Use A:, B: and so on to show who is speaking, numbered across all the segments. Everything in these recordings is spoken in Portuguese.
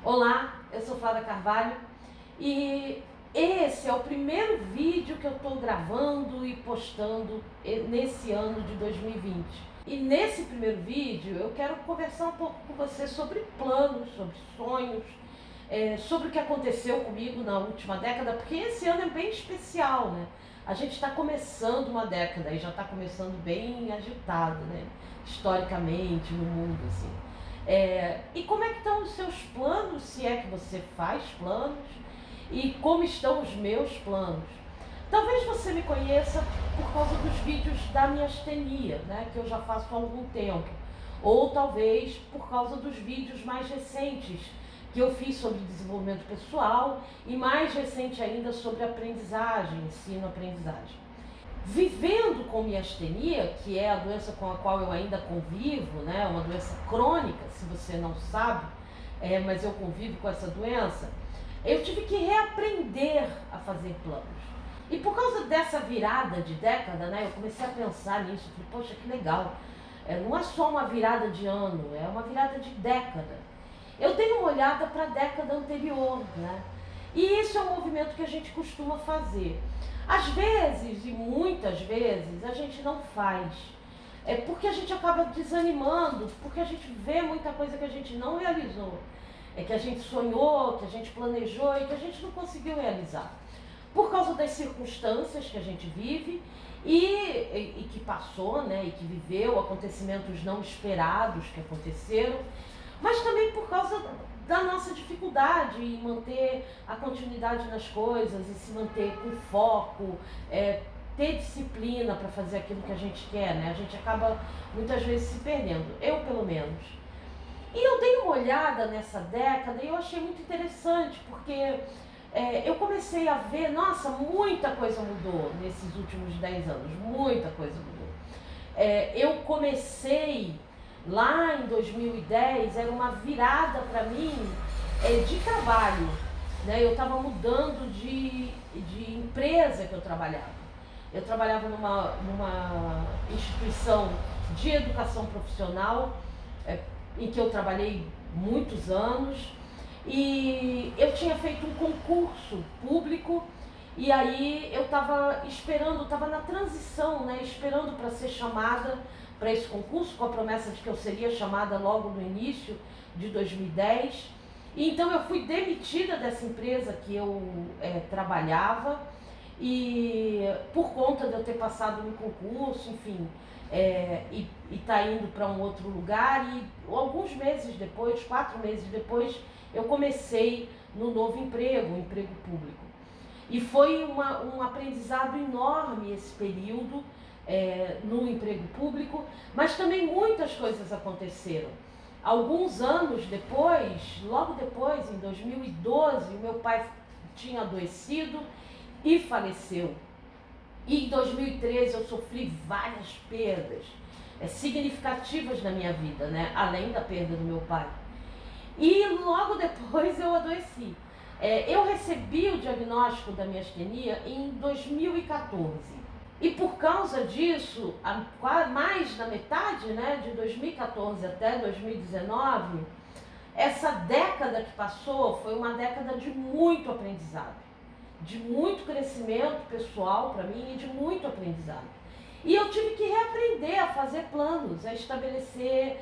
A: Olá, eu sou Flávia Carvalho e esse é o primeiro vídeo que eu estou gravando e postando nesse ano de 2020. E nesse primeiro vídeo eu quero conversar um pouco com você sobre planos, sobre sonhos, sobre o que aconteceu comigo na última década, porque esse ano é bem especial, né? A gente está começando uma década e já está começando bem agitado, né? Historicamente, no mundo, assim. E como é que estão os seus planos, se é que você faz planos, e como estão os meus planos? Talvez você me conheça por causa dos vídeos da miastenia, né, que eu já faço há algum tempo, ou talvez por causa dos vídeos mais recentes que eu fiz sobre desenvolvimento pessoal e mais recente ainda sobre aprendizagem, ensino-aprendizagem. Vivendo com miastenia, que é a doença com a qual eu ainda convivo, né, uma doença crônica, se você não sabe, mas eu convivo com essa doença, eu tive que reaprender a fazer planos. E por causa dessa virada de década, né, eu comecei a pensar nisso, falei, poxa, que legal, não é só uma virada de ano, é uma virada de década. Eu dei uma olhada para a década anterior, né, e isso é um movimento que a gente costuma fazer. Às vezes, e muitas vezes, a gente não faz. Porque a gente acaba desanimando, porque a gente vê muita coisa que a gente não realizou. Que a gente sonhou, que a gente planejou e que a gente não conseguiu realizar. Por causa das circunstâncias que a gente vive e que passou, né, e que viveu, acontecimentos não esperados que aconteceram, mas também por causa da nossa dificuldade em manter a continuidade nas coisas e se manter com foco, ter disciplina para fazer aquilo que a gente quer, né? A gente acaba muitas vezes se perdendo, eu pelo menos. E eu dei uma olhada nessa década e eu achei muito interessante, porque eu comecei a ver, nossa, muita coisa mudou nesses últimos 10 anos, muita coisa mudou. Eu comecei lá em 2010, era uma virada para mim de trabalho, né? Eu estava mudando de empresa que eu trabalhava. Eu trabalhava numa instituição de educação profissional, em que eu trabalhei muitos anos, e eu tinha feito um concurso público, e aí eu estava esperando, estava na transição, né, esperando para ser chamada para esse concurso, com a promessa de que eu seria chamada logo no início de 2010. E então eu fui demitida dessa empresa que eu trabalhava, e por conta de eu ter passado no concurso, enfim, e tá indo para um outro lugar, e alguns meses depois, 4 meses depois, eu comecei no novo emprego, um emprego público. E foi um aprendizado enorme esse período no emprego público, mas também muitas coisas aconteceram. Alguns anos depois, logo depois, em 2012, o meu pai tinha adoecido e faleceu. E em 2013 eu sofri várias perdas significativas na minha vida, né? Além da perda do meu pai. E logo depois eu adoeci. Eu recebi o diagnóstico da miastenia em 2014. E por causa disso, mais da metade, né, de 2014 até 2019, essa década que passou foi uma década de muito aprendizado, de muito crescimento pessoal para mim e de muito aprendizado. E eu tive que reaprender a fazer planos, a estabelecer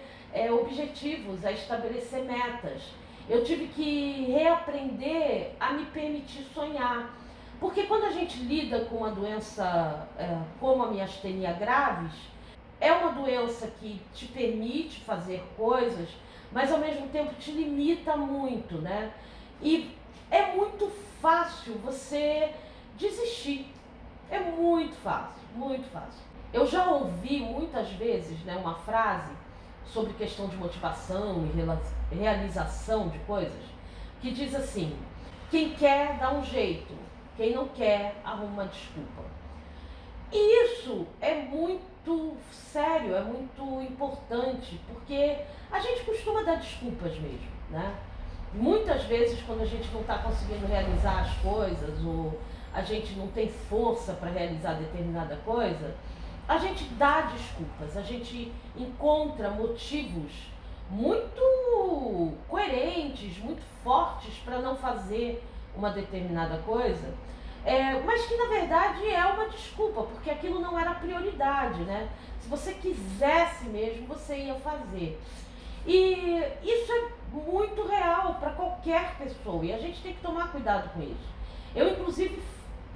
A: objetivos, a estabelecer metas. Eu tive que reaprender a me permitir sonhar. Porque quando a gente lida com uma doença como a miastenia graves, é uma doença que te permite fazer coisas, mas ao mesmo tempo te limita muito, né? E é muito fácil você desistir. É muito fácil, muito fácil. Eu já ouvi muitas vezes, né, uma frase sobre questão de motivação e realização de coisas, que diz assim: quem quer dá um jeito, quem não quer arruma uma desculpa. E isso é muito sério, é muito importante, porque a gente costuma dar desculpas mesmo, né? Muitas vezes, quando a gente não está conseguindo realizar as coisas, ou a gente não tem força para realizar determinada coisa, a gente dá desculpas, a gente encontra motivos muito coerentes, muito fortes para não fazer uma determinada coisa, mas que na verdade é uma desculpa, porque aquilo não era prioridade, né? Se você quisesse mesmo, você ia fazer. E isso é muito real para qualquer pessoa, e a gente tem que tomar cuidado com isso. Eu, inclusive,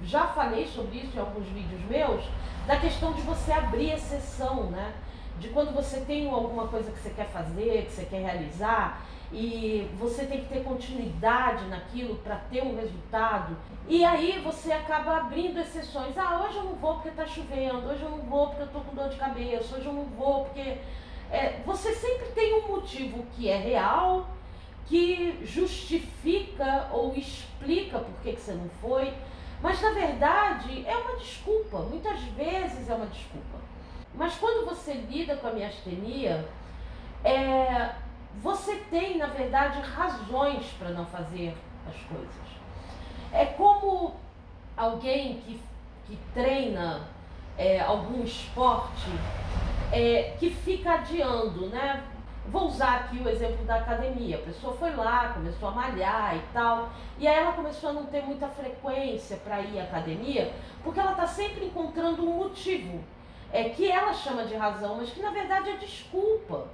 A: já falei sobre isso em alguns vídeos meus, da questão de você abrir exceção, né? De quando você tem alguma coisa que você quer fazer, que você quer realizar, e você tem que ter continuidade naquilo para ter um resultado. E aí você acaba abrindo exceções. Ah, hoje eu não vou porque está chovendo, hoje eu não vou porque eu estou com dor de cabeça, hoje eu não vou porque... você sempre tem um motivo que é real, que justifica ou explica por que você não foi, mas na verdade é uma desculpa, muitas vezes é uma desculpa. Mas quando você lida com a miastenia, você tem, na verdade, razões para não fazer as coisas. É como alguém que treina algum esporte que fica adiando, né? Vou usar aqui o exemplo da academia. A pessoa foi lá, começou a malhar e tal, e aí ela começou a não ter muita frequência para ir à academia, porque ela está sempre encontrando um motivo que ela chama de razão, mas que na verdade é desculpa,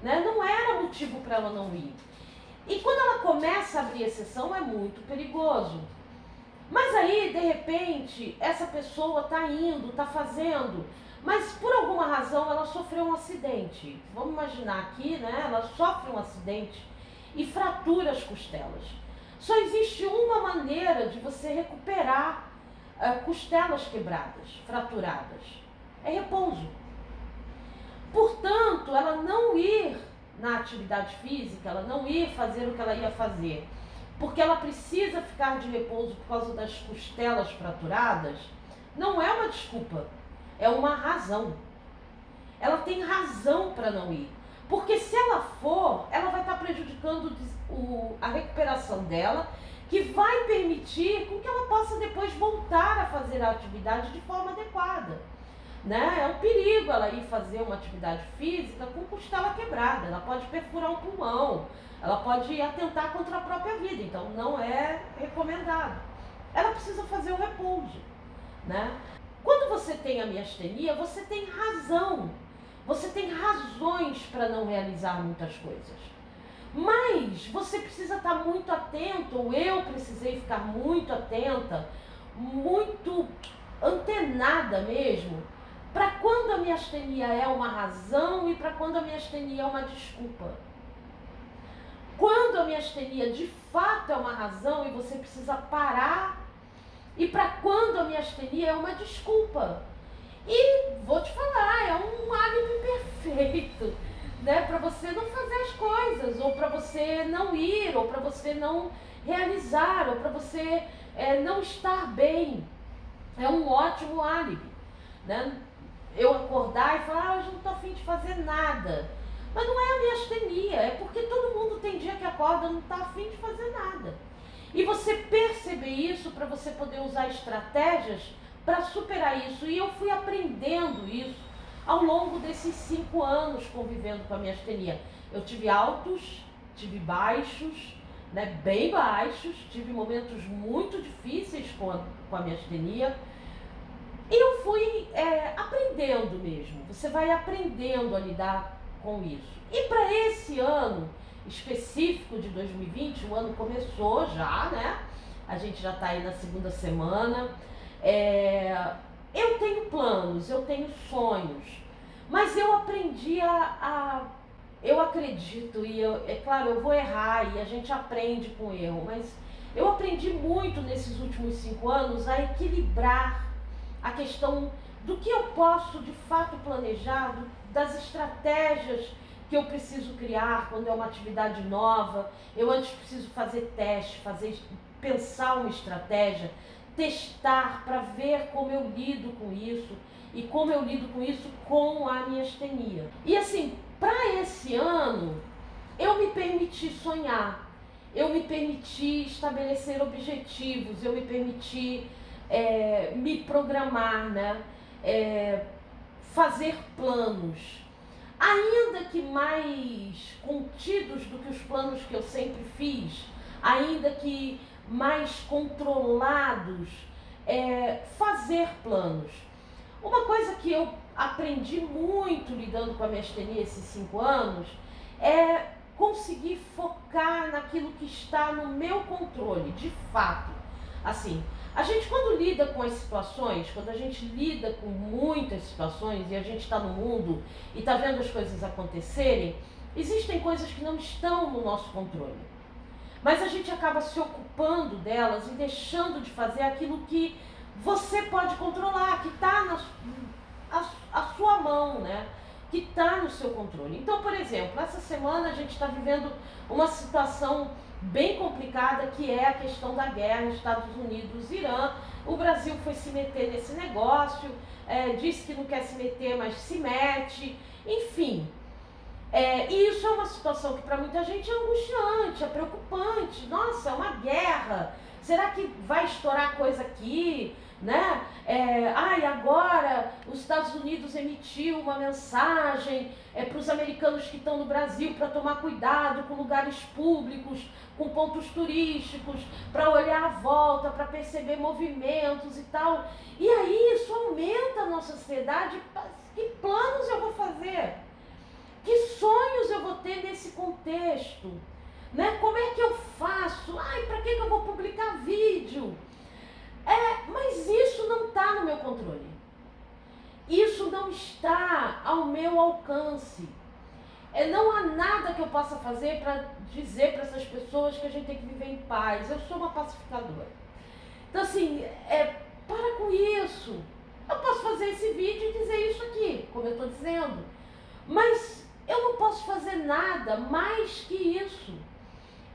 A: né? Não era motivo para ela não ir. E quando ela começa a abrir exceção, é muito perigoso. Mas aí, de repente, essa pessoa está indo, está fazendo, mas por alguma razão ela sofreu um acidente. Vamos imaginar aqui, né? Ela sofre um acidente e fratura as costelas. Só existe uma maneira de você recuperar costelas quebradas, fraturadas. É repouso. Portanto, ela não ir na atividade física, ela não ir fazer o que ela ia fazer, porque ela precisa ficar de repouso por causa das costelas fraturadas, não é uma desculpa, é uma razão. Ela tem razão para não ir, porque se ela for, ela vai estar prejudicando a recuperação dela, que vai permitir com que ela possa depois voltar a fazer a atividade de forma adequada. Né? É um perigo ela ir fazer uma atividade física com costela quebrada, ela pode perfurar um pulmão, ela pode atentar contra a própria vida, então não é recomendado. Ela precisa fazer o repouso, né? Quando você tem a miastenia, você tem razão, você tem razões para não realizar muitas coisas, mas você precisa estar muito atento, ou eu precisei ficar muito atenta, muito antenada mesmo, para quando a miastenia é uma razão e para quando a miastenia é uma desculpa. Quando a miastenia de fato é uma razão e você precisa parar, e para quando a miastenia é uma desculpa. E vou te falar, é um álibi perfeito, né? Para você não fazer as coisas, ou para você não ir, ou para você não realizar, ou para você não estar bem. É um ótimo álibi, né? Eu acordar e falar, hoje não estou a fim de fazer nada. Mas não é a miastenia, é porque todo mundo tem dia que acorda e não está a fim de fazer nada. E você perceber isso para você poder usar estratégias para superar isso. E eu fui aprendendo isso ao longo desses 5 anos convivendo com a miastenia. Eu tive altos, tive baixos, né, bem baixos, tive momentos muito difíceis com a miastenia. E eu fui aprendendo mesmo, você vai aprendendo a lidar com isso. E para esse ano específico de 2020, o ano começou já, né? A gente já está aí na 2ª semana. Eu tenho planos, eu tenho sonhos, mas eu aprendi eu acredito, e é claro, eu vou errar e a gente aprende com erro, mas eu aprendi muito nesses últimos 5 anos a equilibrar a questão do que eu posso de fato planejar, das estratégias que eu preciso criar quando é uma atividade nova. Eu antes preciso fazer teste, pensar uma estratégia, testar para ver como eu lido com isso e como eu lido com isso com a miastenia. E assim, para esse ano, eu me permiti sonhar, eu me permiti estabelecer objetivos, eu me permiti me programar, né? Fazer planos. ainda que mais contidos do que os planos que eu sempre fiz, ainda que mais controlados, fazer planos. Uma coisa que eu aprendi muito lidando com a miastenia esses 5 anos é conseguir focar naquilo que está no meu controle, de fato. Assim, a gente quando lida com as situações, quando a gente lida com muitas situações e a gente está no mundo e está vendo as coisas acontecerem, existem coisas que não estão no nosso controle. Mas a gente acaba se ocupando delas e deixando de fazer aquilo que você pode controlar, que está a sua mão, né? Que está no seu controle. Então, por exemplo, essa semana a gente está vivendo uma situação bem complicada, que é a questão da guerra Estados Unidos-Irã. O Brasil foi se meter nesse negócio, disse que não quer se meter, mas se mete, enfim. E isso é uma situação que para muita gente é angustiante, é preocupante. Nossa, é uma guerra. Será que vai estourar coisa aqui? Né? Agora os Estados Unidos emitiu uma mensagem para os americanos que estão no Brasil para tomar cuidado com lugares públicos, com pontos turísticos, para olhar à volta, para perceber movimentos e tal. E aí isso aumenta a nossa ansiedade. Que planos eu vou fazer? Que sonhos eu vou ter nesse contexto? Né? Como é que eu faço? Para que eu vou publicar vídeo? Mas isso não está no meu controle. Isso não está ao meu alcance. Não há nada que eu possa fazer para dizer para essas pessoas que a gente tem que viver em paz. Eu sou uma pacificadora. Então assim, para com isso. Eu posso fazer esse vídeo e dizer isso aqui, como eu estou dizendo. Mas eu não posso fazer nada mais que isso.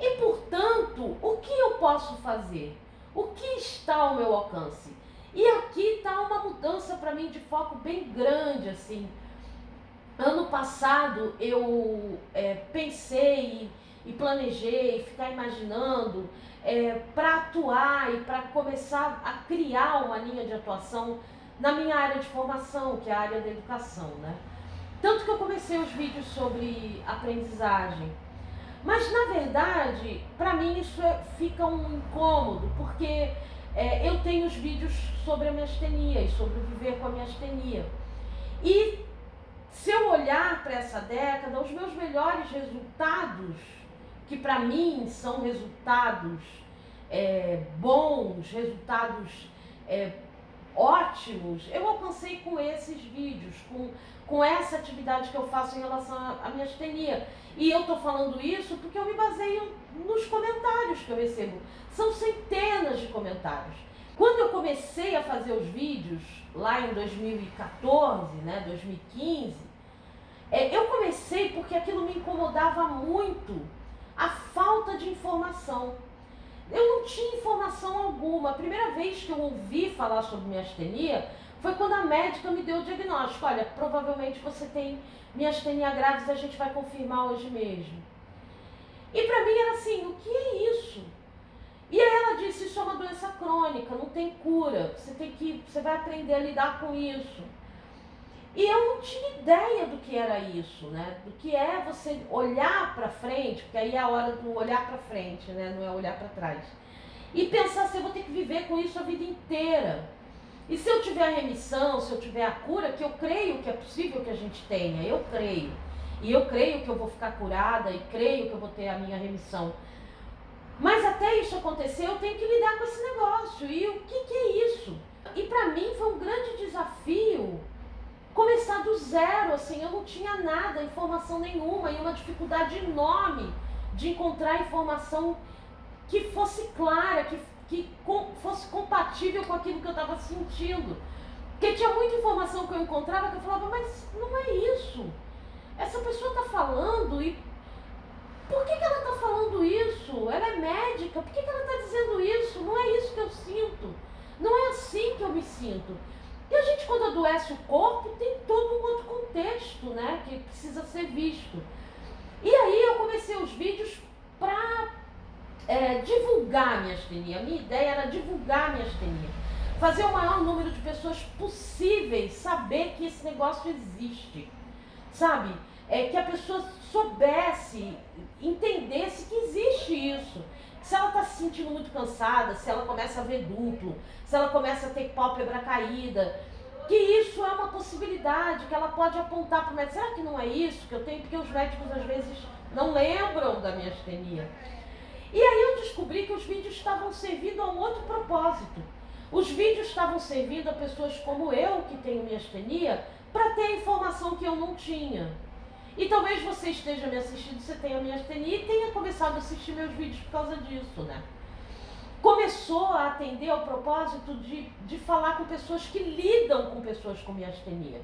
A: E, portanto, o que eu posso fazer? O que está ao meu alcance? E aqui está uma mudança para mim de foco bem grande, assim. Ano passado eu pensei e planejei, ficar imaginando para atuar e para começar a criar uma linha de atuação na minha área de formação, que é a área da educação, né? Tanto que eu comecei os vídeos sobre aprendizagem. Mas, na verdade, para mim isso fica um incômodo, porque eu tenho os vídeos sobre a miastenia e sobre viver com a miastenia. E se eu olhar para essa década, os meus melhores resultados, que para mim são resultados bons, resultados ótimos, eu alcancei com esses vídeos, com essa atividade que eu faço em relação à miastenia. E eu estou falando isso porque eu me baseio nos comentários que eu recebo. São centenas de comentários. Quando eu comecei a fazer os vídeos, lá em 2014, 2015, eu comecei porque aquilo me incomodava muito, a falta de informação. Eu não tinha informação alguma. A primeira vez que eu ouvi falar sobre miastenia foi quando a médica me deu o diagnóstico. Olha, provavelmente você tem miastenia graves, a gente vai confirmar hoje mesmo. E para mim era assim, o que é isso? E aí ela disse, isso é uma doença crônica, não tem cura, você vai aprender a lidar com isso. E eu não tinha ideia do que era isso, né? Do que é você olhar para frente, porque aí é a hora do olhar para frente, né? Não é olhar para trás. E pensar se eu vou ter que viver com isso a vida inteira. E se eu tiver a remissão, se eu tiver a cura, que eu creio que é possível que a gente tenha, eu creio. E eu creio que eu vou ficar curada e creio que eu vou ter a minha remissão. Mas até isso acontecer, eu tenho que lidar com esse negócio. E o que é isso? E para mim foi um grande desafio começar do zero, assim, eu não tinha nada, informação nenhuma, e uma dificuldade enorme de encontrar informação que fosse clara, que fosse compatível com aquilo que eu estava sentindo. Porque tinha muita informação que eu encontrava que eu falava, mas não é isso. Essa pessoa está falando e por que ela está falando isso? Ela é médica, por que ela está dizendo isso? Não é isso que eu sinto. Não é assim que eu me sinto. E a gente, quando adoece o corpo, tem todo um outro contexto, né, que precisa ser visto. E aí eu comecei os vídeos para divulgar a miastenia. A minha ideia era divulgar a miastenia. Fazer o maior número de pessoas possíveis saber que esse negócio existe, sabe? que a pessoa soubesse, entendesse que existe isso. Se ela está se sentindo muito cansada, se ela começa a ver duplo, se ela começa a ter pálpebra caída, que isso é uma possibilidade, que ela pode apontar para o médico. Será que não é isso que eu tenho? Porque os médicos às vezes não lembram da miastenia. E aí eu descobri que os vídeos estavam servindo a um outro propósito. Os vídeos estavam servindo a pessoas como eu, que tenho miastenia, para ter a informação que eu não tinha. E talvez você esteja me assistindo, você tenha miastenia e tenha começado a assistir meus vídeos por causa disso, né? Começou a atender ao propósito de falar com pessoas que lidam com pessoas com miastenia,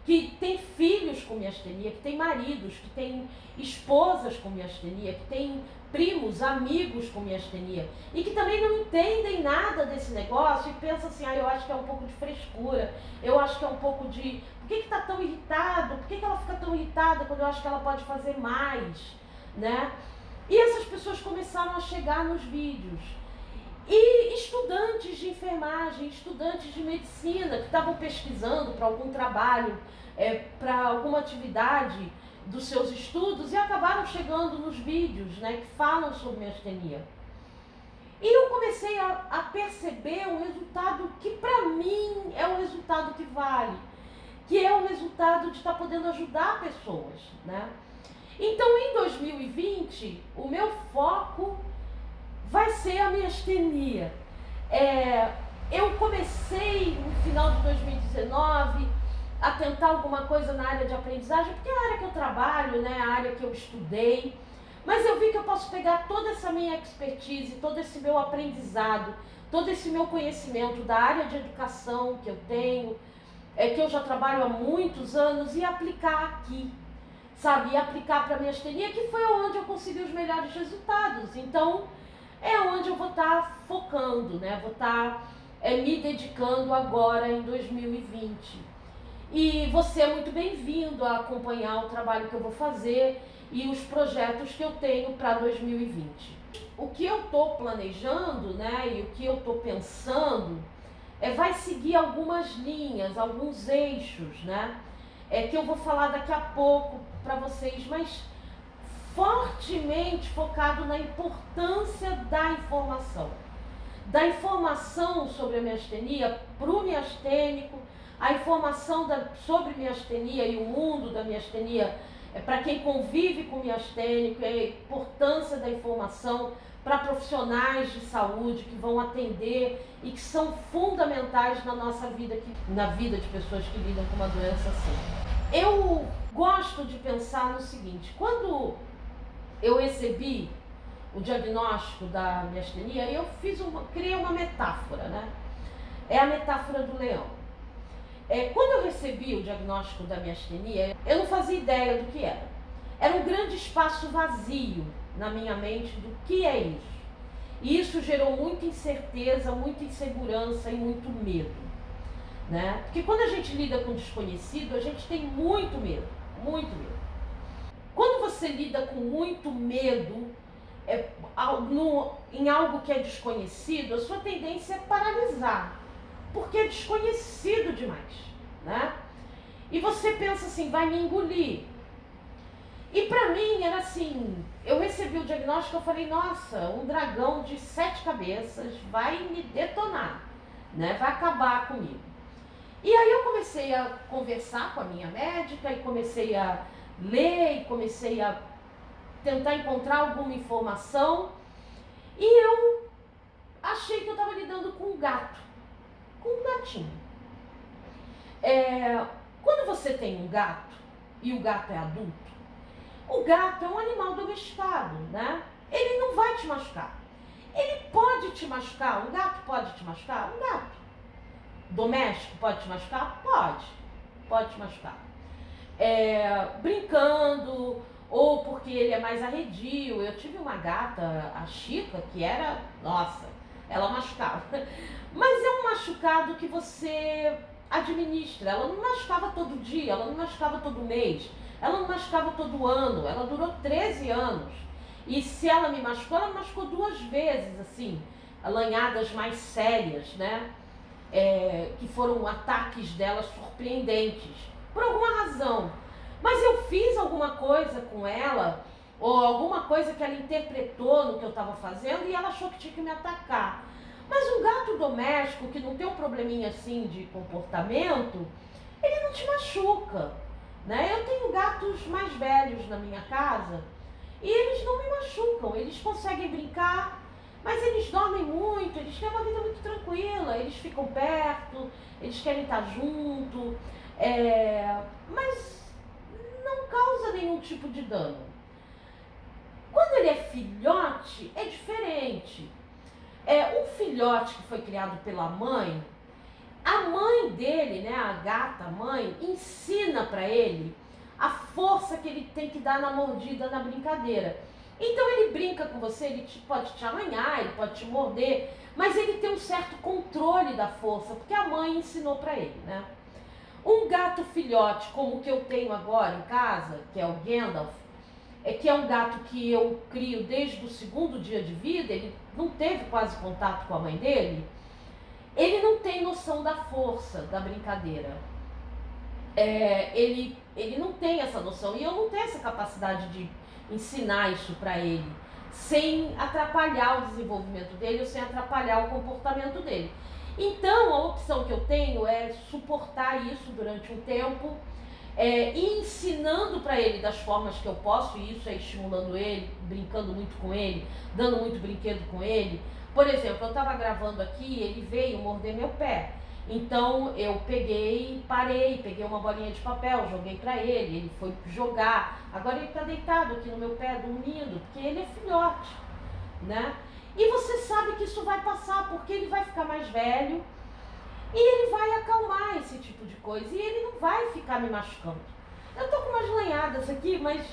A: que têm filhos com miastenia, que têm maridos, que têm esposas com miastenia, que têm primos, amigos com miastenia, e que também não entendem nada desse negócio e pensam assim, eu acho que é um pouco de frescura, eu acho que é um pouco de... Por que está tão irritado? Por que ela fica tão irritada quando eu acho que ela pode fazer mais, né? E essas pessoas começaram a chegar nos vídeos. E estudantes de enfermagem, estudantes de medicina que estavam pesquisando para algum trabalho, para alguma atividade dos seus estudos e acabaram chegando nos vídeos, né, que falam sobre miastenia. E eu comecei a perceber um resultado que para mim é o resultado que vale, que é o resultado de estar podendo ajudar pessoas, né? Então em 2020 o meu foco vai ser a miastenia. Eu comecei no final de 2019 a tentar alguma coisa na área de aprendizagem, porque é a área que eu trabalho, né, a área que eu estudei, mas eu vi que eu posso pegar toda essa minha expertise, todo esse meu aprendizado, todo esse meu conhecimento da área de educação que eu tenho, que eu já trabalho há muitos anos, e aplicar aqui, sabe, e aplicar para a miastenia, que foi onde eu consegui os melhores resultados. Então, é onde eu vou estar focando, né? Vou estar me dedicando agora em 2020. E você é muito bem-vindo a acompanhar o trabalho que eu vou fazer e os projetos que eu tenho para 2020. O que eu estou planejando, né, e o que eu estou pensando, vai seguir algumas linhas, alguns eixos, né? Que eu vou falar daqui a pouco para vocês, mas fortemente focado na importância da informação sobre a miastenia para o miastênico, a informação sobre miastenia e o mundo da miastenia para quem convive com miastênico, a importância da informação para profissionais de saúde que vão atender e que são fundamentais na nossa vida, na vida de pessoas que lidam com uma doença assim. Eu gosto de pensar no seguinte: quando eu recebi o diagnóstico da miastenia, eu criei uma metáfora, né? É a metáfora do leão. Quando eu recebi o diagnóstico da miastenia, eu não fazia ideia do que era. Era um grande espaço vazio na minha mente do que é isso. E isso gerou muita incerteza, muita insegurança e muito medo, né? Porque quando a gente lida com desconhecido, a gente tem muito medo, muito medo. Quando você lida com muito medo em algo que é desconhecido, a sua tendência é paralisar, porque é desconhecido demais, né? E você pensa assim, vai me engolir. E para mim era assim, eu recebi o diagnóstico, eu falei, nossa, um dragão de 7 cabeças vai me detonar, né? Vai acabar comigo. E aí eu comecei a conversar com a minha médica e comecei a ler e comecei a tentar encontrar alguma informação, e eu achei que eu estava lidando com um gato, com um gatinho. Quando você tem um gato e o gato é adulto, o gato é um animal domesticado, né? Ele não vai te machucar. Ele pode te machucar, um gato pode te machucar, um gato doméstico pode te machucar? Pode te machucar. Brincando, ou porque ele é mais arredio. Eu tive uma gata, a Chica, que era, nossa, ela machucava. Mas é um machucado que você administra. Ela não machucava todo dia, ela não machucava todo mês, ela não machucava todo ano. Ela durou 13 anos. E se ela me machucou 2 vezes, assim, lanhadas mais sérias, né? Que foram ataques dela surpreendentes, por alguma razão. Mas eu fiz alguma coisa com ela, ou alguma coisa que ela interpretou no que eu estava fazendo, e ela achou que tinha que me atacar. Mas um gato doméstico que não tem um probleminha assim de comportamento, ele não te machuca, né? Eu tenho gatos mais velhos na minha casa e eles não me machucam, eles conseguem brincar, mas eles dormem muito, eles têm uma vida muito tranquila, eles ficam perto, eles querem estar junto, mas não causa nenhum tipo de dano. Quando ele é filhote, é diferente. Um filhote que foi criado pela mãe, a mãe dele, né, a gata mãe, ensina para ele a força que ele tem que dar na mordida, na brincadeira. Então ele brinca com você, ele pode te arranhar, ele pode te morder, mas ele tem um certo controle da força, porque a mãe ensinou para ele, né? Um gato filhote, como o que eu tenho agora em casa, que é o Gandalf, que é um gato que eu crio desde o segundo dia de vida, ele não teve quase contato com a mãe dele, ele não tem noção da força da brincadeira. Ele não tem essa noção, e eu não tenho essa capacidade de ensinar isso para ele, sem atrapalhar o desenvolvimento dele ou sem atrapalhar o comportamento dele. Então, a opção que eu tenho é suportar isso durante um tempo, e ensinando para ele das formas que eu posso, e isso é estimulando ele, brincando muito com ele, dando muito brinquedo com ele. Por exemplo, eu estava gravando aqui, ele veio morder meu pé. Então eu peguei uma bolinha de papel, joguei para ele foi jogar. Agora ele está deitado aqui no meu pé, dormindo, porque ele é filhote, né? E você sabe que isso vai passar, porque ele vai ficar mais velho e ele vai acalmar esse tipo de coisa e ele não vai ficar me machucando. Eu tô com umas lanhadas aqui, mas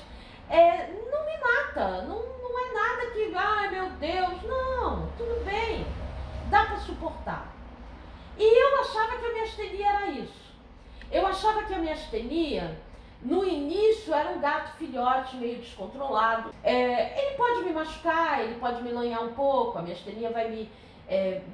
A: não me mata, não é nada que, ai meu Deus, não, tudo bem, dá para suportar. E eu achava que a miastenia era isso. Eu achava que a miastenia, no início, era um gato filhote meio descontrolado. Ele pode me machucar, ele pode me lanhar um pouco, a miastenia vai me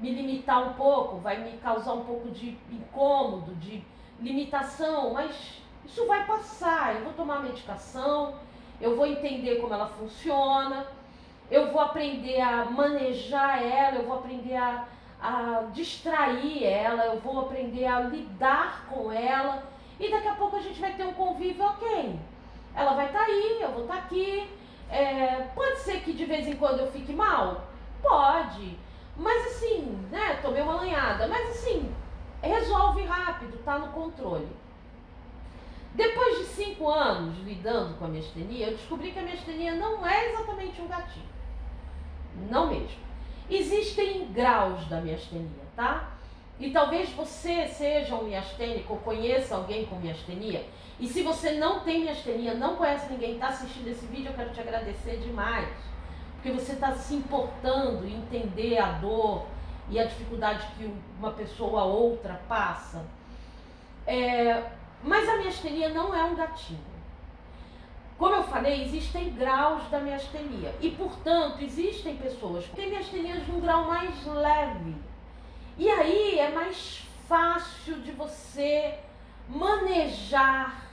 A: limitar um pouco, vai me causar um pouco de incômodo, de limitação, mas isso vai passar. Eu vou tomar medicação, eu vou entender como ela funciona, eu vou aprender a manejar ela, eu vou aprender a distrair ela, eu vou aprender a lidar com ela e daqui a pouco a gente vai ter um convívio ok. Ela vai estar aí, eu vou estar aqui. Pode ser que de vez em quando eu fique mal? Pode. Mas assim, né, tomei uma lanhada, mas assim, resolve rápido, tá no controle. Depois de 5 anos lidando com a miastenia, eu descobri que a miastenia não é exatamente um gatinho. Não mesmo. Existem graus da miastenia, tá? E talvez você seja um miastênico ou conheça alguém com miastenia. E se você não tem miastenia, não conhece ninguém, está assistindo esse vídeo, eu quero te agradecer demais. Porque você está se importando em entender a dor e a dificuldade que uma pessoa ou outra passa. Mas a miastenia não é um gatinho. Como eu falei, existem graus da miastenia e, portanto, existem pessoas que têm miastenias num grau mais leve. E aí é mais fácil de você manejar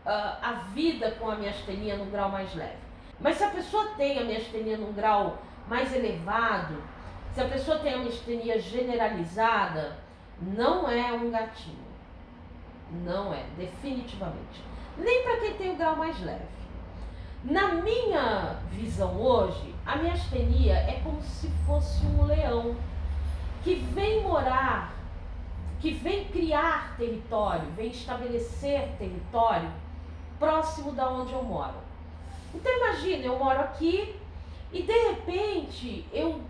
A: a vida com a miastenia num grau mais leve. Mas se a pessoa tem a miastenia num grau mais elevado, se a pessoa tem a miastenia generalizada, não é um gatinho. Não é, definitivamente. Nem para quem tem o grau mais leve. Na minha visão hoje, a miastenia é como se fosse um leão que vem morar, que vem criar território, vem estabelecer território próximo da onde eu moro. Então imagina, eu moro aqui e de repente eu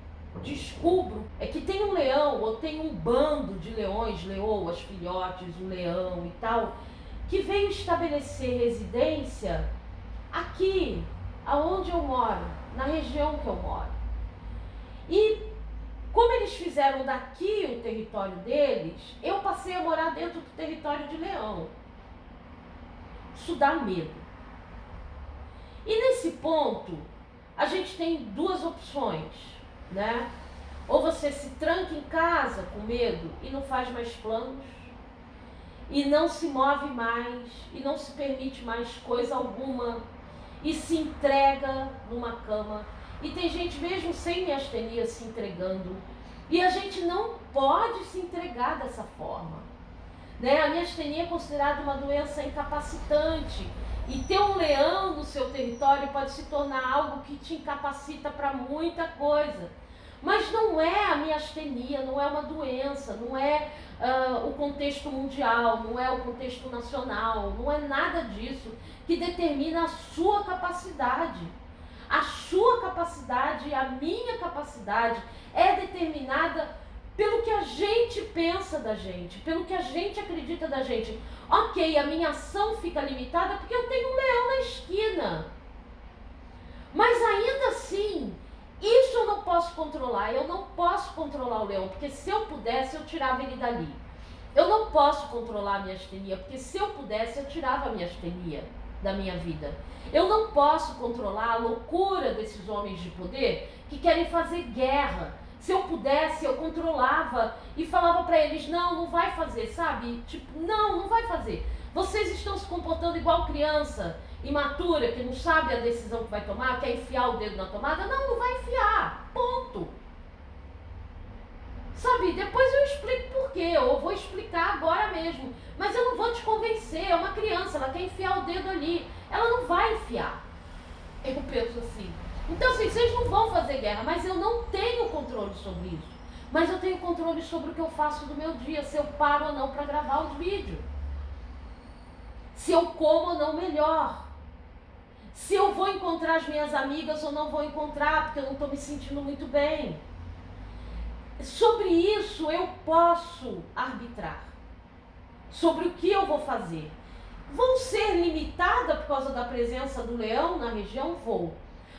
A: descubro que tem um leão ou tem um bando de leões, leoas, filhotes, um leão e tal, que veio estabelecer residência aqui, aonde eu moro, na região que eu moro. E como eles fizeram daqui o território deles, eu passei a morar dentro do território de leão. Isso dá medo. E nesse ponto, a gente tem duas opções, né? Ou você se tranca em casa com medo e não faz mais planos, e não se move mais, e não se permite mais coisa alguma, e se entrega numa cama. E tem gente mesmo sem miastenia se entregando. E a gente não pode se entregar dessa forma. Né? A miastenia é considerada uma doença incapacitante. E ter um leão no seu território pode se tornar algo que te incapacita para muita coisa. Mas não é a miastenia, não é uma doença, não é o contexto mundial, não é o contexto nacional, não é nada disso que determina a sua capacidade. A sua capacidade e a minha capacidade é determinada pelo que a gente pensa da gente, pelo que a gente acredita da gente. Ok, a minha ação fica limitada porque eu tenho um leão na esquina. Mas ainda assim, isso eu não posso controlar. Eu não posso controlar o leão, porque se eu pudesse, eu tirava ele dali. Eu não posso controlar a miastenia, porque se eu pudesse, eu tirava a miastenia da minha vida. Eu não posso controlar a loucura desses homens de poder que querem fazer guerra. Se eu pudesse, eu controlava e falava para eles, não vai fazer, sabe? Tipo, não vai fazer. Vocês estão se comportando igual criança imatura, que não sabe a decisão que vai tomar, quer enfiar o dedo na tomada. Não vai enfiar. Ponto. Sabe, depois eu explico por quê, eu vou explicar agora mesmo. Mas eu não vou te convencer, é uma criança, ela quer enfiar o dedo ali. Ela não vai enfiar. Eu penso assim. Então, assim, vocês não vão fazer guerra, mas eu não tenho controle sobre isso. Mas eu tenho controle sobre o que eu faço do meu dia, se eu paro ou não para gravar os vídeos. Se eu como ou não melhor. Se eu vou encontrar as minhas amigas ou não vou encontrar, porque eu não estou me sentindo muito bem. Sobre isso eu posso arbitrar. Sobre o que eu vou fazer. Vou ser limitada por causa da presença do leão na região? Vou.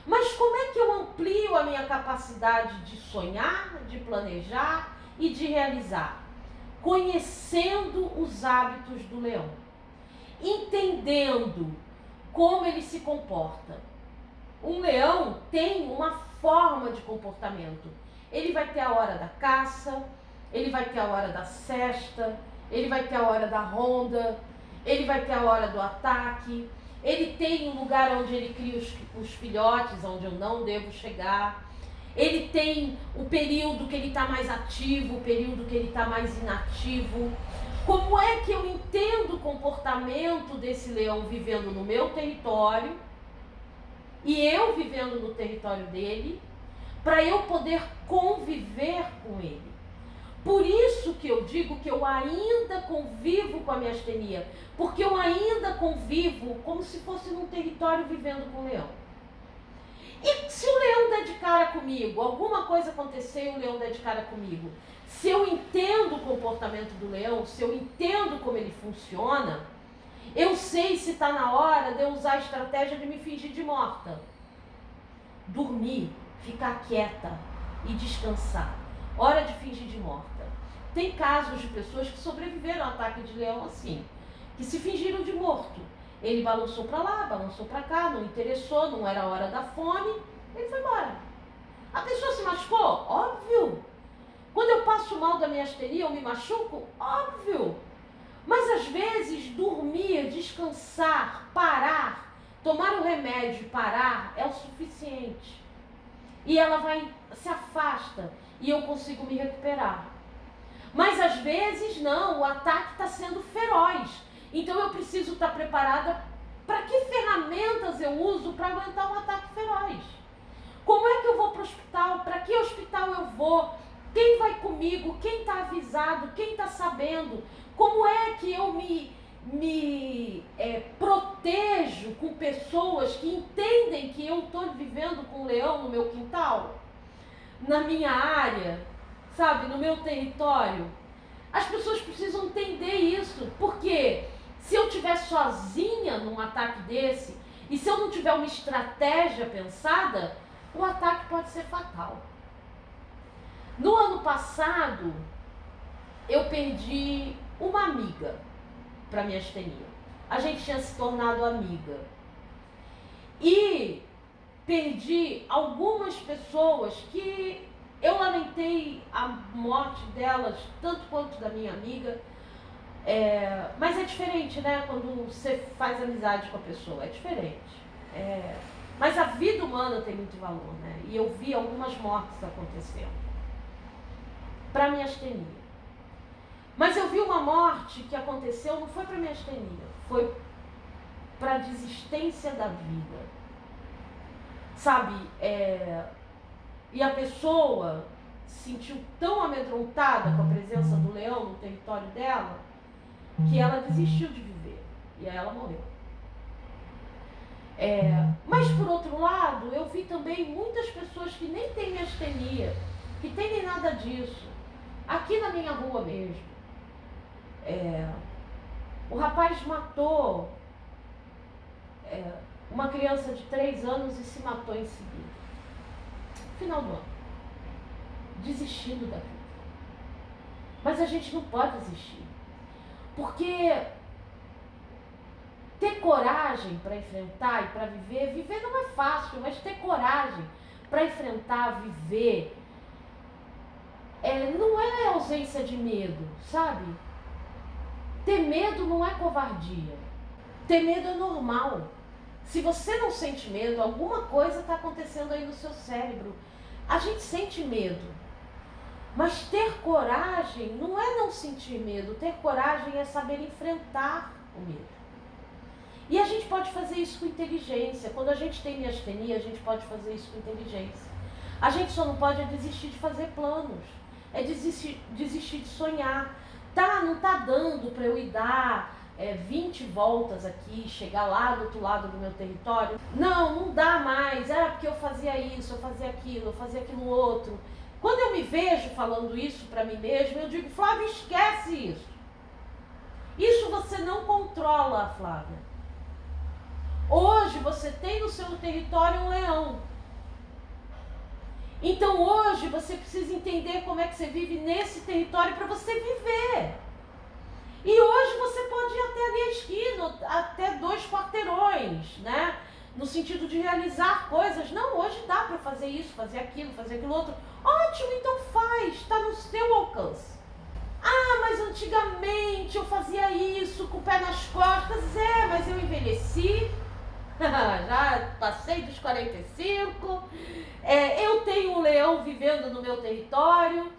A: Mas como é que eu amplio a minha capacidade de sonhar, de planejar e de realizar? Conhecendo os hábitos do leão. Entendendo como ele se comporta. Um leão tem uma forma de comportamento. Ele vai ter a hora da caça, ele vai ter a hora da cesta, ele vai ter a hora da ronda, ele vai ter a hora do ataque, ele tem um lugar onde ele cria os filhotes, onde eu não devo chegar, ele tem o período que ele está mais ativo, o período que ele está mais inativo. Como é que eu entendo o comportamento desse leão vivendo no meu território e eu vivendo no território dele, para eu poder conviver com ele? Por isso que eu digo que eu ainda convivo com a miastenia, porque eu ainda convivo como se fosse num território vivendo com o leão. E se o leão der de cara comigo, alguma coisa acontecer e o leão der de cara comigo, se eu entendo o comportamento do leão, se eu entendo como ele funciona, eu sei se está na hora de eu usar a estratégia de me fingir de morta. Dormir, ficar quieta e descansar. Hora de fingir de morta. Tem casos de pessoas que sobreviveram ao ataque de leão assim, que se fingiram de morto. Ele balançou para lá, balançou para cá, não interessou, não era a hora da fome, ele foi embora. A pessoa se machucou? Óbvio. Quando eu passo mal da miastenia, eu me machuco? Óbvio. Mas às vezes dormir, descansar, parar, tomar o remédio e parar é o suficiente. E ela se afasta e eu consigo me recuperar. Mas às vezes não, o ataque está sendo feroz. Então eu preciso estar preparada para que ferramentas eu uso para aguentar um ataque feroz. Como é que eu vou para o hospital? Para que hospital eu vou? Quem vai comigo? Quem está avisado? Quem está sabendo? Como é que eu me protejo com pessoas que entendem que eu estou vivendo com um leão no meu quintal? Na minha área, sabe? No meu território? As pessoas precisam entender isso, porque se eu estiver sozinha num ataque desse, e se eu não tiver uma estratégia pensada, o ataque pode ser fatal. No ano passado, eu perdi uma amiga para miastenia. A gente tinha se tornado amiga. E perdi algumas pessoas que eu lamentei a morte delas, tanto quanto da minha amiga, Mas é diferente, né? Quando você faz amizade com a pessoa, é diferente. Mas a vida humana tem muito valor, né? E eu vi algumas mortes acontecendo para miastenia. Mas eu vi uma morte que aconteceu, não foi para miastenia, foi para a desistência da vida. Sabe? E a pessoa se sentiu tão amedrontada com a presença do leão no território dela, que ela desistiu de viver. E aí ela morreu. Mas por outro lado, eu vi também muitas pessoas que nem têm miastenia, que têm nem nada disso. Aqui na minha rua mesmo. O rapaz matou uma criança de 3 anos e se matou em seguida. Final do ano. Desistindo da vida. Mas a gente não pode desistir. Porque ter coragem para enfrentar e para viver, viver não é fácil, mas ter coragem para enfrentar, viver, não é ausência de medo, sabe? Ter medo não é covardia. Ter medo é normal. Se você não sente medo, alguma coisa está acontecendo aí no seu cérebro. A gente sente medo. Mas ter coragem não é não sentir medo. Ter coragem é saber enfrentar o medo. E a gente pode fazer isso com inteligência. Quando a gente tem miastenia, a gente pode fazer isso com inteligência. A gente só não pode desistir de fazer planos. É desistir de sonhar. Não tá dando para eu ir dar 20 voltas aqui, chegar lá do outro lado do meu território. Não dá mais. Era porque eu fazia isso, eu fazia aquilo outro. Quando eu me vejo falando isso para mim mesma, eu digo, Flávia, esquece isso. Isso você não controla, Flávia. Hoje você tem no seu território um leão. Então hoje você precisa entender como é que você vive nesse território para você viver. E hoje você pode ir até ali a esquina, até 2 quarteirões, né? No sentido de realizar coisas. Não, hoje dá para fazer isso, fazer aquilo outro. Ótimo, então faz, está no seu alcance. Mas antigamente eu fazia isso com o pé nas costas. Mas eu envelheci, já passei dos 45, eu tenho um leão vivendo no meu território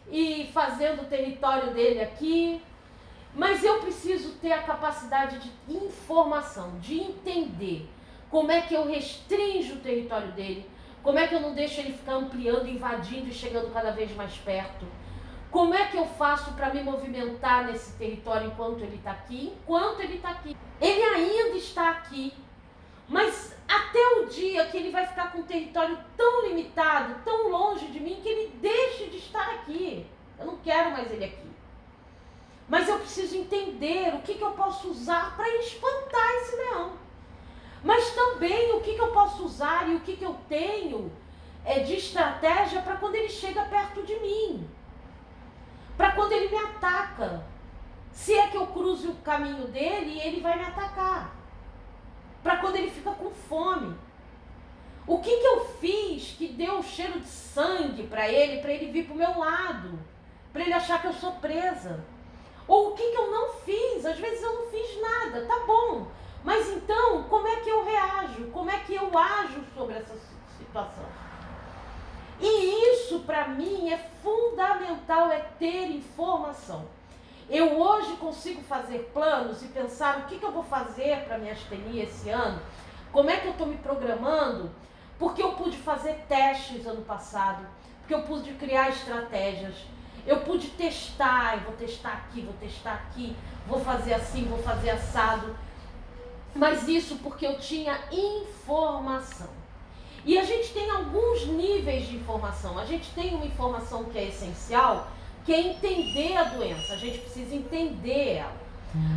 A: e fazendo o território dele aqui. Mas eu preciso ter a capacidade de informação, de entender como é que eu restringo o território dele, como é que eu não deixo ele ficar ampliando, invadindo e chegando cada vez mais perto. Como é que eu faço para me movimentar nesse território enquanto ele está aqui? Ele ainda está aqui, mas até o dia que ele vai ficar com um território tão limitado, tão longe de mim, que ele deixe de estar aqui. Eu não quero mais ele aqui. Mas eu preciso entender o que eu posso usar para espantar esse leão. Mas também o que eu posso usar e o que eu tenho de estratégia para quando ele chega perto de mim. Para quando ele me ataca. Se é que eu cruzo o caminho dele, ele vai me atacar. Para quando ele fica com fome. O que eu fiz que deu um cheiro de sangue para ele vir para o meu lado? Para ele achar que eu sou presa. Ou o que eu não fiz? Às vezes eu não fiz nada, tá bom. Mas então, como é que eu reajo? Como é que eu ajo sobre essa situação? E isso, para mim, é fundamental, é ter informação. Eu hoje consigo fazer planos e pensar o que eu vou fazer para minha astenia esse ano, como é que eu estou me programando, porque eu pude fazer testes ano passado, porque eu pude criar estratégias, eu pude testar, eu vou testar aqui, vou fazer assim, vou fazer assado. Mas isso porque eu tinha informação. E a gente tem alguns níveis de informação. A gente tem uma informação que é essencial, que é entender a doença. A gente precisa entender ela.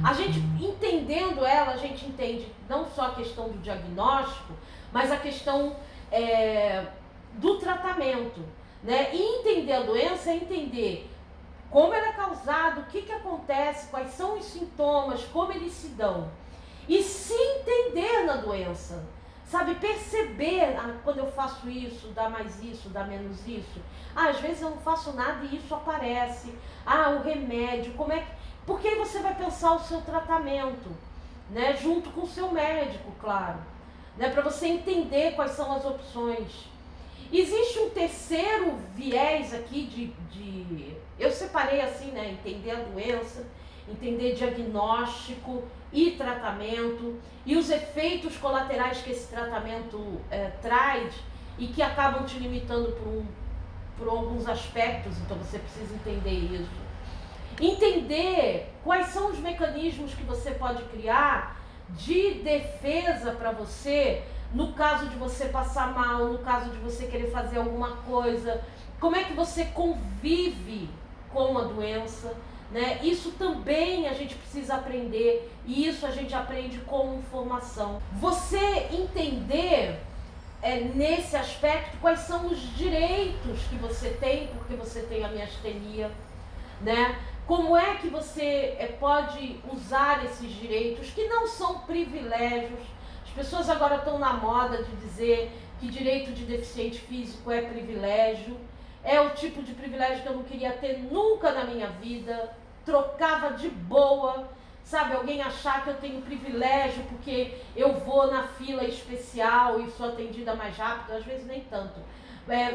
A: A gente, entendendo ela, a gente entende não só a questão do diagnóstico, mas a questão do tratamento. Né? E entender a doença é entender como ela é causada, o que acontece, quais são os sintomas, como eles se dão. E se entender na doença, Sabe, perceber quando eu faço isso, dá mais isso, dá menos isso. Às vezes eu não faço nada e isso aparece. O remédio, como é que... Porque aí você vai pensar o seu tratamento, né? Junto com o seu médico, claro. Né? Para você entender quais são as opções. Existe um terceiro viés aqui eu separei assim, né? Entender a doença, entender diagnóstico e tratamento e os efeitos colaterais que esse tratamento traz e que acabam te limitando por alguns aspectos, então você precisa entender isso. Entender quais são os mecanismos que você pode criar de defesa para você, no caso de você passar mal, no caso de você querer fazer alguma coisa, como é que você convive com a doença, né? Isso também a gente precisa aprender e isso a gente aprende com informação. Você entender nesse aspecto quais são os direitos que você tem, porque você tem a miastenia, né? Como é que você pode usar esses direitos, que não são privilégios. As pessoas agora estão na moda de dizer que direito de deficiente físico é privilégio. É o tipo de privilégio que eu não queria ter nunca na minha vida. Trocava de boa, sabe? Alguém achar que eu tenho privilégio porque eu vou na fila especial e sou atendida mais rápido, às vezes nem tanto.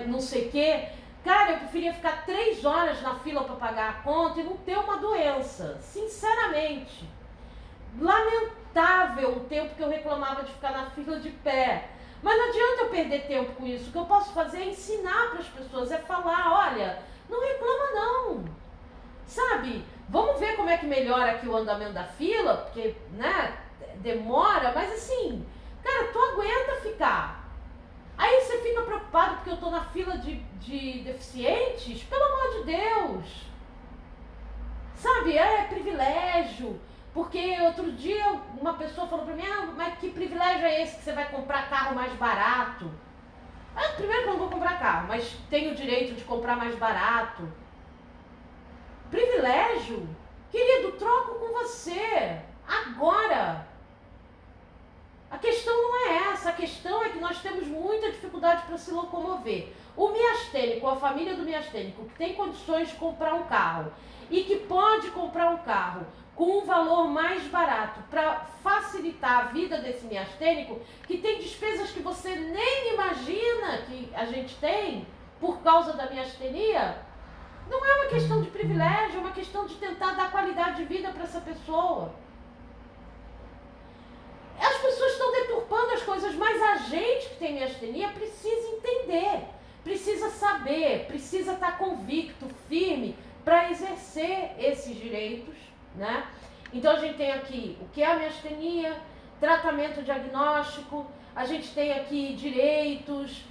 A: Não sei o quê. Cara, eu preferia ficar 3 horas na fila para pagar a conta e não ter uma doença. Sinceramente. Lamentável o tempo que eu reclamava de ficar na fila de pé. Mas não adianta eu perder tempo com isso. O que eu posso fazer é ensinar para as pessoas, é falar, olha, não reclama não. Sabe? Vamos ver como é que melhora aqui o andamento da fila, porque, né, demora, mas assim, cara, tu aguenta ficar. Aí você fica preocupado porque eu tô na fila de deficientes? Pelo amor de Deus! Sabe, é privilégio. Porque outro dia uma pessoa falou pra mim, mas que privilégio é esse que você vai comprar carro mais barato? Primeiro que eu não vou comprar carro, mas tenho o direito de comprar mais barato. Privilégio? Querido, troco com você. Agora. A questão não é essa, a questão é que nós temos muita dificuldade para se locomover. O miastênico, a família do miastênico, que tem condições de comprar um carro e que pode comprar um carro com um valor mais barato para facilitar a vida desse miastênico, que tem despesas que você nem imagina que a gente tem por causa da miastenia, não é uma questão de privilégio, é uma questão de tentar dar qualidade de vida para essa pessoa. As pessoas estão deturpando as coisas, mas a gente que tem miastenia precisa entender, precisa saber, precisa estar convicto, firme para exercer esses direitos, né? Então a gente tem aqui o que é a miastenia, tratamento diagnóstico, a gente tem aqui direitos,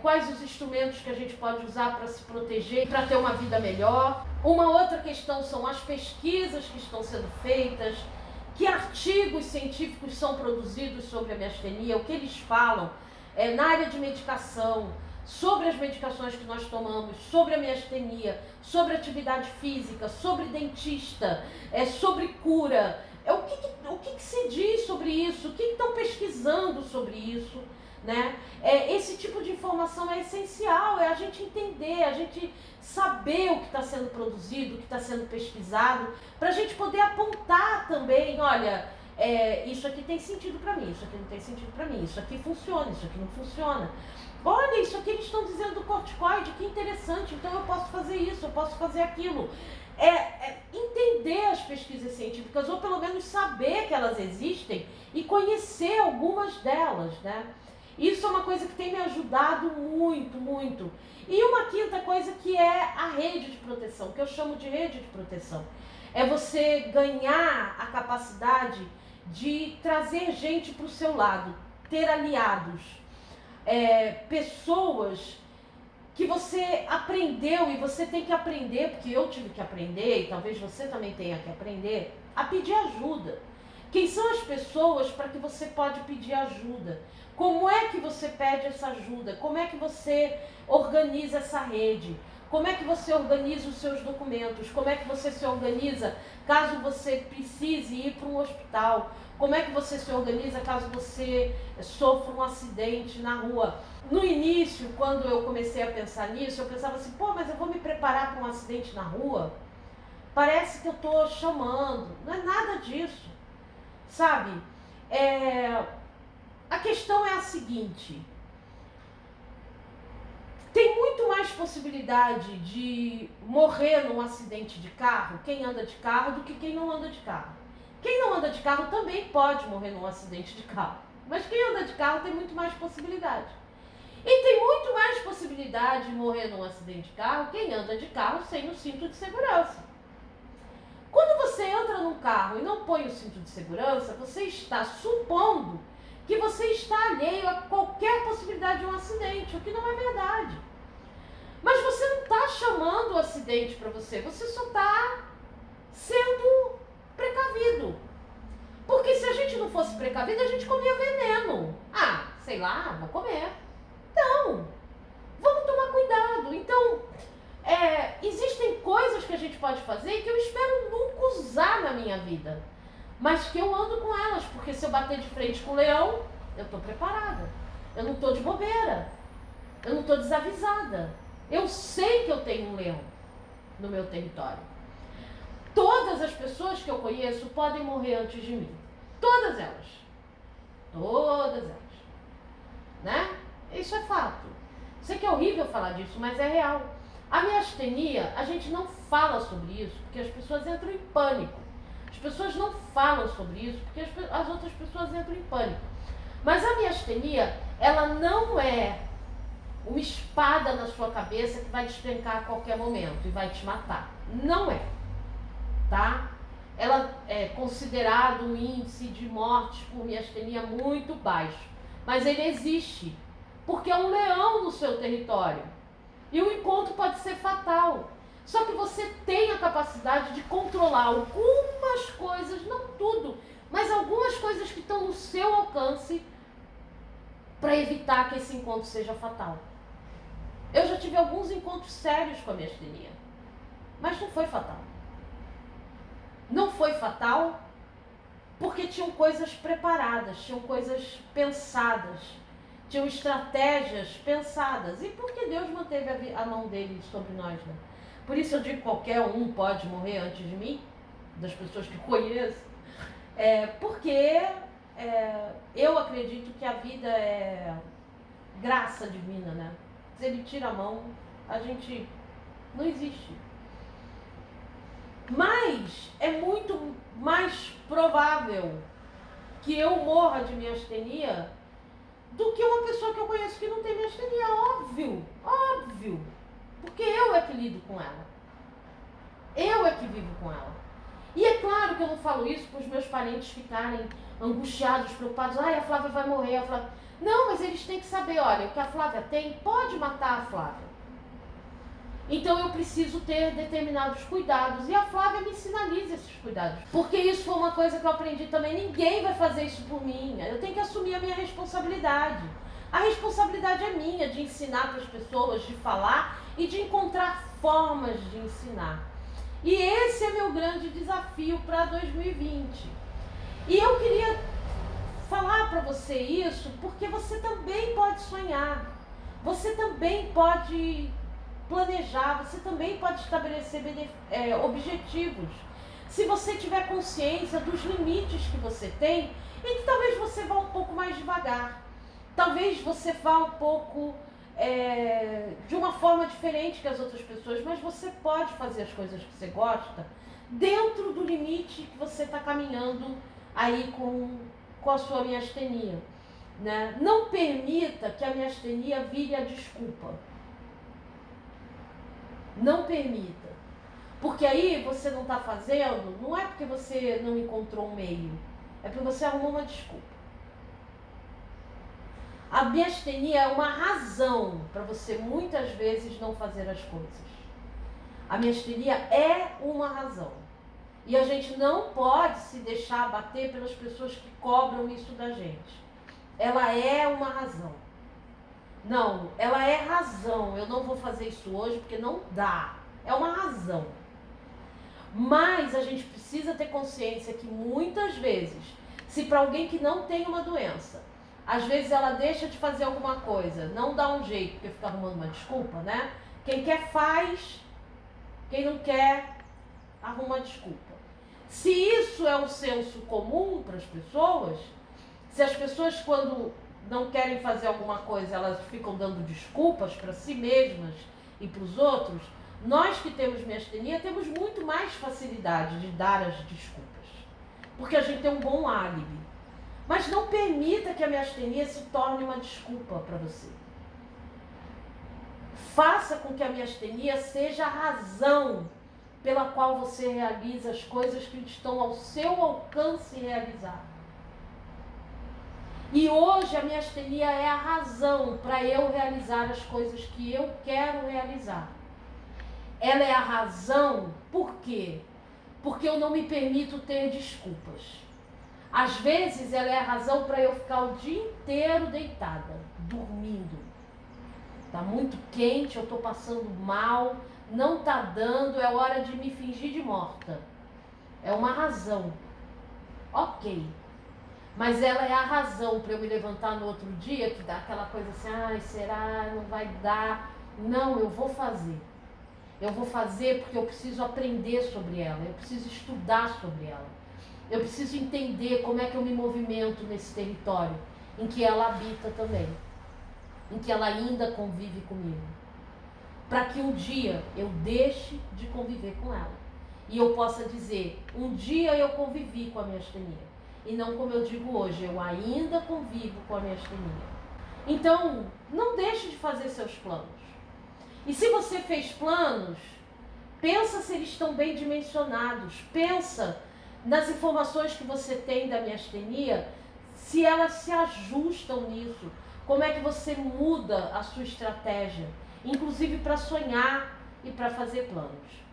A: quais os instrumentos que a gente pode usar para se proteger, para ter uma vida melhor. Uma outra questão são as pesquisas que estão sendo feitas, que artigos científicos são produzidos sobre a miastenia, o que eles falam na área de medicação, sobre as medicações que nós tomamos, sobre a miastenia, sobre atividade física, sobre dentista, sobre cura. O que se diz sobre isso? O que estão pesquisando sobre isso? Né? Esse tipo de informação é essencial, é a gente entender, a gente saber o que está sendo produzido, o que está sendo pesquisado, para a gente poder apontar também, olha, isso aqui tem sentido para mim, isso aqui não tem sentido para mim, isso aqui funciona, isso aqui não funciona. Olha, isso aqui eles estão dizendo do corticoide, que interessante, então eu posso fazer isso, eu posso fazer aquilo. Entender as pesquisas científicas, ou pelo menos saber que elas existem e conhecer algumas delas, né? Isso é uma coisa que tem me ajudado muito, muito. E uma quinta coisa que é a rede de proteção, que eu chamo de rede de proteção. É você ganhar a capacidade de trazer gente para o seu lado, ter aliados, pessoas que você aprendeu e você tem que aprender, porque eu tive que aprender e talvez você também tenha que aprender, a pedir ajuda. Quem são as pessoas para que você pode pedir ajuda? Como é que você pede essa ajuda? Como é que você organiza essa rede? Como é que você organiza os seus documentos? Como é que você se organiza caso você precise ir para um hospital? Como é que você se organiza caso você sofra um acidente na rua? No início, quando eu comecei a pensar nisso, eu pensava assim, pô, mas eu vou me preparar para um acidente na rua? Parece que eu estou chamando. Não é nada disso, sabe? A questão é a seguinte: tem muito mais possibilidade de morrer num acidente de carro, quem anda de carro, do que quem não anda de carro. Quem não anda de carro também pode morrer num acidente de carro, mas quem anda de carro tem muito mais possibilidade. E tem muito mais possibilidade de morrer num acidente de carro quem anda de carro sem o cinto de segurança. Quando você entra num carro e não põe o cinto de segurança, você está supondo que você está alheio a qualquer possibilidade de um acidente, o que não é verdade. Mas você não está chamando o acidente para você, você só está sendo precavido. Porque se a gente não fosse precavido, a gente comia veneno. Ah, sei lá, vou comer. Não, vamos tomar cuidado. Então, existem coisas que a gente pode fazer que eu espero nunca usar na minha vida, mas que eu ando com elas, porque se eu bater de frente com o leão, eu estou preparada. Eu não estou de bobeira. Eu não estou desavisada. Eu sei que eu tenho um leão no meu território. Todas as pessoas que eu conheço podem morrer antes de mim. Todas elas. Todas elas. Né? Isso é fato. Sei que é horrível falar disso, mas é real. A miastenia, a gente não fala sobre isso porque as pessoas entram em pânico. As pessoas não falam sobre isso porque as outras pessoas entram em pânico. Mas a miastenia, ela não é uma espada na sua cabeça que vai despencar a qualquer momento e vai te matar. Não é. Tá? Ela é considerado um índice de mortes por miastenia muito baixo. Mas ele existe. Porque é um leão no seu território. E o encontro pode ser fatal. Só que você tem a capacidade de controlar algumas coisas, não tudo, mas algumas coisas que estão no seu alcance para evitar que esse encontro seja fatal. Eu já tive alguns encontros sérios com a miastenia, mas não foi fatal. Não foi fatal porque tinham coisas preparadas, tinham coisas pensadas, tinham estratégias pensadas. E porque Deus manteve a mão dele sobre nós, né? Por isso eu digo que qualquer um pode morrer antes de mim, das pessoas que conheço. Porque eu acredito que a vida é graça divina, né? Se ele tira a mão, a gente não existe. Mas é muito mais provável que eu morra de miastenia do que uma pessoa que eu conheço que não tem miastenia. Óbvio, óbvio. Porque eu é que lido com ela. Eu é que vivo com ela. E é claro que eu não falo isso para os meus parentes ficarem angustiados, preocupados. Ai, a Flávia vai morrer. A Flávia... Não, mas eles têm que saber, olha, o que a Flávia tem pode matar a Flávia. Então eu preciso ter determinados cuidados. E a Flávia me sinaliza esses cuidados. Porque isso foi uma coisa que eu aprendi também. Ninguém vai fazer isso por mim. Eu tenho que assumir a minha responsabilidade. A responsabilidade é minha de ensinar para as pessoas, de falar e de encontrar formas de ensinar. E esse é meu grande desafio para 2020. E eu queria falar para você isso porque você também pode sonhar. Você também pode planejar, você também pode estabelecer objetivos. Se você tiver consciência dos limites que você tem e que talvez você vá um pouco mais devagar. Talvez você vá um pouco de uma forma diferente que as outras pessoas, mas você pode fazer as coisas que você gosta dentro do limite que você está caminhando aí com a sua miastenia. Né? Não permita que a miastenia vire a desculpa. Não permita. Porque aí você não está fazendo, não é porque você não encontrou um meio, é porque você arrumou uma desculpa. A miastenia é uma razão para você muitas vezes não fazer as coisas. A miastenia é uma razão. E a gente não pode se deixar abater pelas pessoas que cobram isso da gente. Ela é uma razão. Não, ela é razão. Eu não vou fazer isso hoje porque não dá. É uma razão. Mas a gente precisa ter consciência que muitas vezes, se para alguém que não tem uma doença, às vezes ela deixa de fazer alguma coisa, não dá um jeito, porque fica arrumando uma desculpa, né? Quem quer faz, quem não quer arruma desculpa. Se isso é um senso comum para as pessoas, se as pessoas quando não querem fazer alguma coisa, elas ficam dando desculpas para si mesmas e para os outros, nós que temos miastenia temos muito mais facilidade de dar as desculpas, porque a gente tem um bom álibi. Mas não permita que a miastenia se torne uma desculpa para você. Faça com que a miastenia seja a razão pela qual você realiza as coisas que estão ao seu alcance realizar. E hoje a miastenia é a razão para eu realizar as coisas que eu quero realizar. Ela é a razão, por quê? Porque eu não me permito ter desculpas. Às vezes ela é a razão para eu ficar o dia inteiro deitada, dormindo. Tá muito quente, eu tô passando mal, não tá dando, é hora de me fingir de morta. É uma razão. Ok. Mas ela é a razão para eu me levantar no outro dia, que dá aquela coisa assim, ai, será? Não vai dar. Não, eu vou fazer. Eu vou fazer porque eu preciso aprender sobre ela, eu preciso estudar sobre ela. Eu preciso entender como é que eu me movimento nesse território em que ela habita também, em que ela ainda convive comigo. Para que um dia eu deixe de conviver com ela. E eu possa dizer, um dia eu convivi com a miastenia. E não como eu digo hoje, eu ainda convivo com a miastenia. Então, não deixe de fazer seus planos. E se você fez planos, pensa se eles estão bem dimensionados. Pensa nas informações que você tem da miastenia, se elas se ajustam nisso. Como é que você muda a sua estratégia, inclusive para sonhar e para fazer planos.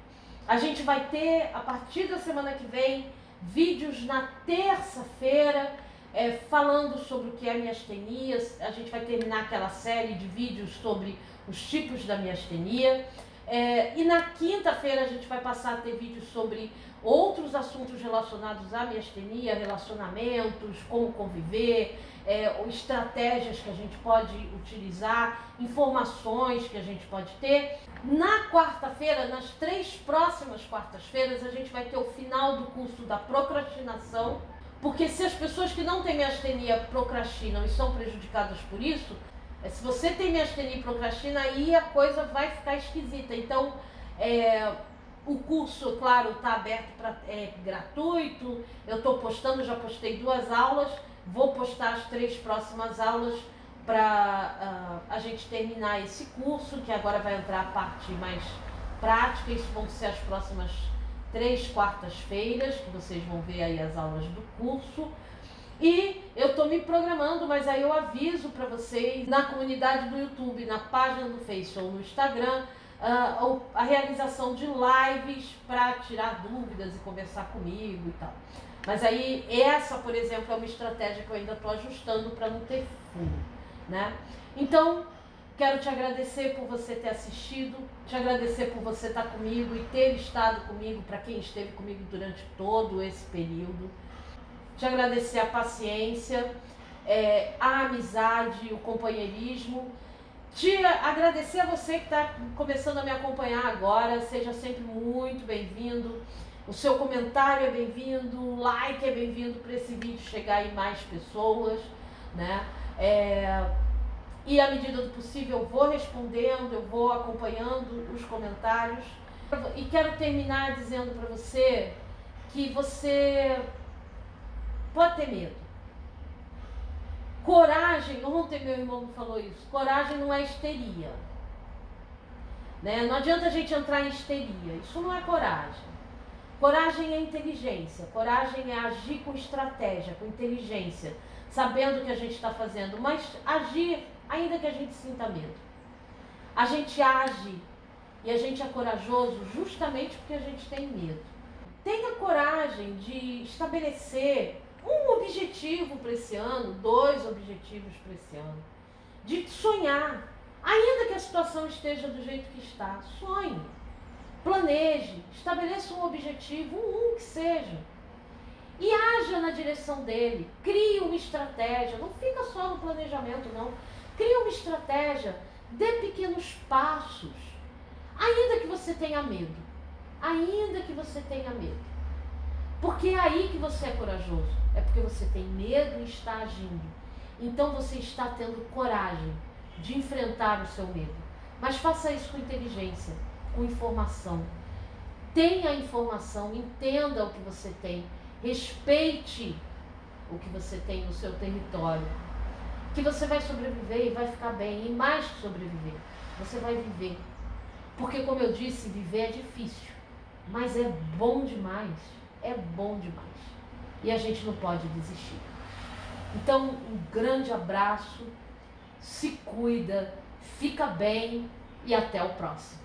A: A gente vai ter, a partir da semana que vem, vídeos na terça-feira, falando sobre o que é miastenia. A gente vai terminar aquela série de vídeos sobre os tipos da miastenia. E na quinta-feira a gente vai passar a ter vídeos sobre outros assuntos relacionados à miastenia, relacionamentos, como conviver, estratégias que a gente pode utilizar, informações que a gente pode ter. Na quarta-feira, nas 3 próximas quartas-feiras, a gente vai ter o final do curso da procrastinação, porque se as pessoas que não têm miastenia procrastinam e são prejudicadas por isso, se você tem miastenia e procrastina, aí a coisa vai ficar esquisita. Então, o curso, claro, está aberto, gratuito. Eu estou postando, já postei 2 aulas. Vou postar as 3 próximas aulas para a gente terminar esse curso, que agora vai entrar a parte mais prática. Isso vão ser as próximas 3 quartas-feiras, que vocês vão ver aí as aulas do curso. E eu estou me programando, mas aí eu aviso para vocês na comunidade do YouTube, na página do Face ou no Instagram, a realização de lives para tirar dúvidas e conversar comigo e tal. Mas aí essa, por exemplo, é uma estratégia que eu ainda estou ajustando para não ter furo, né? Então, quero te agradecer por você ter assistido, te agradecer por você estar comigo e ter estado comigo, para quem esteve comigo durante todo esse período. Te agradecer a paciência, a amizade, o companheirismo. Te agradecer a você que está começando a me acompanhar agora. Seja sempre muito bem-vindo. O seu comentário é bem-vindo, o like é bem-vindo para esse vídeo chegar em mais pessoas, né? E à medida do possível eu vou respondendo, eu vou acompanhando os comentários. E quero terminar dizendo para você que você pode ter medo. Coragem, ontem meu irmão me falou isso, coragem não é histeria. Né? Não adianta a gente entrar em histeria, isso não é coragem. Coragem é inteligência, coragem é agir com estratégia, com inteligência, sabendo o que a gente está fazendo, mas agir ainda que a gente sinta medo. A gente age e a gente é corajoso justamente porque a gente tem medo. Tenha coragem de estabelecer um objetivo para esse ano, 2 objetivos para esse ano. de sonhar. Ainda que a situação esteja do jeito que está, sonhe, planeje, estabeleça um objetivo, um que seja, e haja na direção dele. Crie uma estratégia, não fica só no planejamento, não. Crie uma estratégia, dê pequenos passos, ainda que você tenha medo, ainda que você tenha medo. Porque é aí que você é corajoso, é porque você tem medo e está agindo. Então você está tendo coragem de enfrentar o seu medo. Mas faça isso com inteligência, com informação. Tenha informação, entenda o que você tem, respeite o que você tem no seu território. Que você vai sobreviver e vai ficar bem, e mais que sobreviver, você vai viver. Porque, como eu disse, viver é difícil, mas é bom demais, é bom demais. E a gente não pode desistir. Então, um grande abraço, se cuida, fica bem e até o próximo.